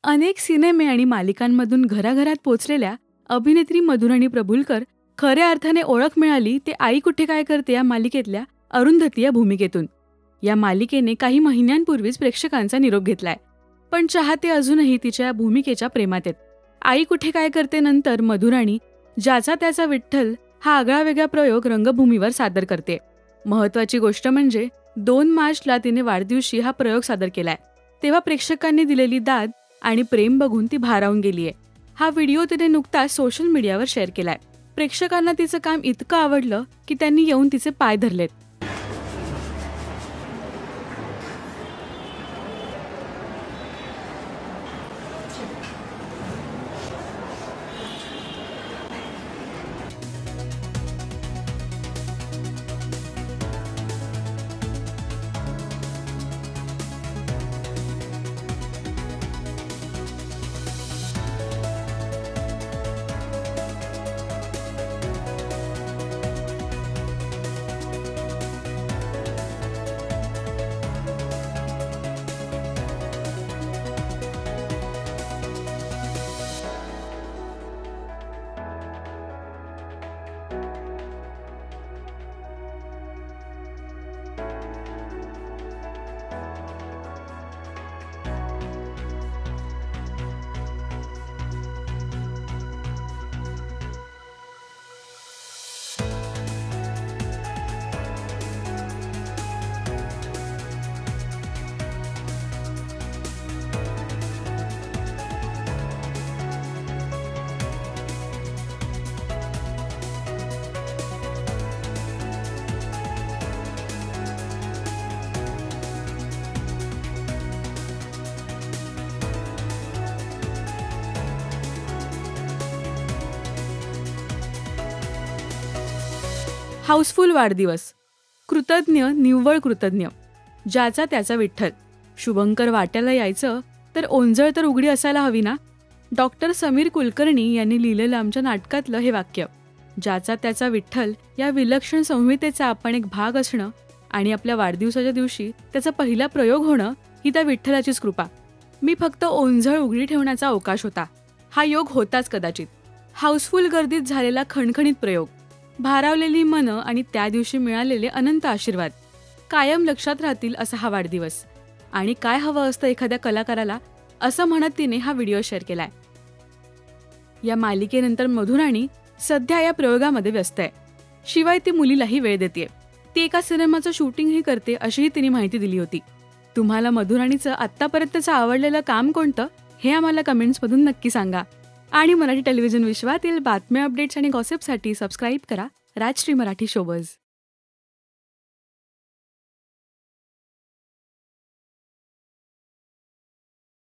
अनेक सिनेमे आणि मालिकांमधून घराघरात पोचलेल्या अभिनेत्री मधुराणी प्रभुलकर खऱ्या अर्थाने ओळख मिळाली ते आई कुठे काय करते या मालिकेतल्या अरुंधती या भूमिकेतून. या मालिकेने काही महिन्यांपूर्वीच प्रेक्षकांचा निरोप घेतलाय, पण चाहते अजूनही तिच्या या भूमिकेच्या प्रेमात आहेत. आई कुठे काय करते नंतर मधुराणी ज्याचा त्याचा विठ्ठल हा आगळावेगळा प्रयोग रंगभूमीवर सादर करते. महत्वाची गोष्ट म्हणजे 2 मार्चला तिने वाढदिवशी हा प्रयोग सादर केलाय. तेव्हा प्रेक्षकांनी दिलेली दाद आणि प्रेम बघून ती भारावून गेलीये. हा व्हिडिओ तिने नुकताच सोशल मीडियावर शेअर केलाय. प्रेक्षकांना तिचं काम इतकं आवडलं की त्यांनी येऊन तिचे पाय धरलेत. हाऊसफुल वाढदिवस. कृतज्ञ निव्वळ कृतज्ञ. ज्याचा त्याचा विठ्ठल. शुभंकर वाट्याला यायचं तर ओंजळ तर उघडी असायला हवी ना. डॉक्टर समीर कुलकर्णी यांनी लिहिलेलं आमच्या नाटकातलं हे वाक्य. ज्याचा त्याचा विठ्ठल या विलक्षण संहितेचा आपण एक भाग असणं आणि आपल्या वाढदिवसाच्या दिवशी त्याचा पहिला प्रयोग होणं ही त्या विठ्ठलाचीच कृपा. मी फक्त ओंजळ उघडी ठेवण्याचा अवकाश होता. हा योग होताच कदाचित. हाऊसफुल गर्दीत झालेला खणखणीत प्रयोग, भारावलेली मनं आणि त्या दिवशी मिळालेले अनंत आशीर्वाद कायम लक्षात राहतील असा हा वाढदिवस. आणि काय हवं असतं एखाद्या कलाकाराला असं म्हणत तिने हा व्हिडिओ शेअर केलाय. या मालिकेनंतर मधुराणी सध्या या प्रयोगामध्ये व्यस्त आहे. शिवाय ती मुलीलाही वेळ देते. ती एका सिनेमाचं शूटिंगही करते अशीही तिने माहिती दिली होती. तुम्हाला मधुराणीचं आत्तापर्यंतचं आवडलेलं काम कोणतं हे आम्हाला कमेंट्समधून नक्की सांगा. आणि मराठी टेलिव्हिजन विश्वातील बातम्या, अपडेट्स आणि गॉसिपसाठी सबस्क्राईब करा राजश्री मराठी शोबज.